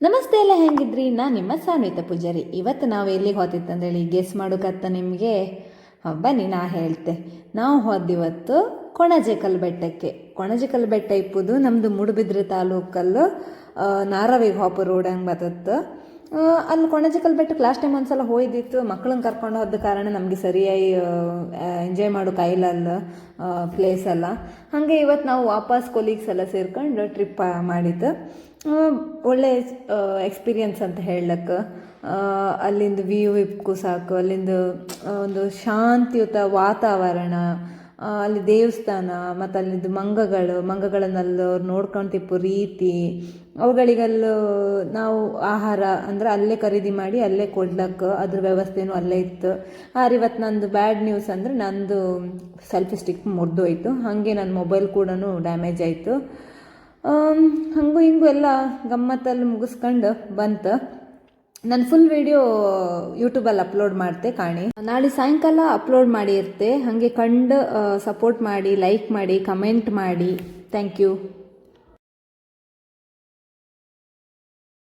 ನಮಸ್ತೆ ಎಲ್ಲ ಹೆಂಗಿದ್ರಿ. ನಾನು ನಿಮ್ಮ ಸಾನ್ವಿತ ಪೂಜಾರಿ. ಇವತ್ತು ನಾವು ಎಲ್ಲಿಗೆ ಹೋತಿತ್ತಂದೇಳಿ ಗೆಸ್ ಮಾಡೋಕತ್ತ ನಿಮಗೆ. ಬನ್ನಿ ನಾ ಹೇಳ್ತೆ. ನಾವು ಹೋದಿವತ್ತು ಕೊಣಜೇಕಲ್ ಬೆಟ್ಟಕ್ಕೆ. ಕೊಣಜೇಕಲ್ ಬೆಟ್ಟ ಇಪ್ಪುದು ನಮ್ಮದು ಮೂಡುಬಿದ್ರೆ ತಾಲೂಕಲ್ಲು ನಾರವಿಗೆ ಹೋಪು ರೋಡ್ ಹಂಗೆ ಬರ್ತತ್ತು. ಅಲ್ಲಿ ಕೊಣಜೇಕಲ್ ಬೆಟ್ಟಕ್ಕೆ ಲಾಸ್ಟ್ ಟೈಮ್ ಒಂದ್ಸಲ ಹೋಯ್ದಿತ್ತು. ಮಕ್ಕಳನ್ನ ಕರ್ಕೊಂಡು ಹೋದ ಕಾರಣ ನಮಗೆ ಸರಿಯಾಗಿ ಎಂಜಾಯ್ ಮಾಡೋಕೆ ಐಲಲ್ಲ ಪ್ಲೇಸ್ ಎಲ್ಲ. ಹಾಗೆ ಇವತ್ತು ನಾವು ವಾಪಸ್ ಕೊಲೀಗ್ಸ್ ಎಲ್ಲ ಸೇರ್ಕೊಂಡು ಟ್ರಿಪ್ ಮಾಡಿದ್ದು. ಒಳ್ಳೆ ಎಕ್ಸ್ಪೀರಿಯನ್ಸ್ ಅಂತ ಹೇಳಕ್ಕೆ. ಅಲ್ಲಿಂದ ವ್ಯೂ ಇಪ್ಕು ಸಾಕು. ಅಲ್ಲಿಂದ ಒಂದು ಶಾಂತಿಯುತ ವಾತಾವರಣ, ಅಲ್ಲಿ ದೇವಸ್ಥಾನ ಮತ್ತು ಅಲ್ಲಿದ್ದು ಮಂಗಗಳನ್ನೆಲ್ಲ ಅವ್ರು ನೋಡ್ಕೊಂತಿಪ್ಪು ರೀತಿ, ಅವುಗಳಿಗೆಲ್ಲ ನಾವು ಆಹಾರ ಅಂದರೆ ಅಲ್ಲೇ ಖರೀದಿ ಮಾಡಿ ಅಲ್ಲೇ ಕೊಡ್ಲಕ್ಕೆ ಅದ್ರ ವ್ಯವಸ್ಥೆನೂ ಅಲ್ಲೇ ಇತ್ತು. ಇವತ್ತು ನಂದು ಬ್ಯಾಡ್ ನ್ಯೂಸ್ ಅಂದರೆ ನಂದು ಸೆಲ್ಫಿ ಸ್ಟಿಕ್ ಮುರಿದೋಯ್ತು. ಹಾಗೆ ನನ್ನ ಮೊಬೈಲ್ ಕೂಡ ಡ್ಯಾಮೇಜ್ ಆಯಿತು. ಹಂಗೂ ಹಿಂಗೂ ಎಲ್ಲ ಗಮ್ಮತ್ತಲ್ಲಿ ಮುಗಿಸ್ಕೊಂಡು ಬಂತು. ನಾನು ಫುಲ್ ವಿಡಿಯೋ ಯೂಟ್ಯೂಬಲ್ಲಿ ಅಪ್ಲೋಡ್ ಮಾಡ್ತೆ ಕಾಣಿ. ನಾಳೆ ಸಾಯಂಕಾಲ ಅಪ್ಲೋಡ್ ಮಾಡಿರ್ತೆ. ಹಾಗೆ ಕಂಡು ಸಪೋರ್ಟ್ ಮಾಡಿ, ಲೈಕ್ ಮಾಡಿ, ಕಮೆಂಟ್ ಮಾಡಿ. Thank you.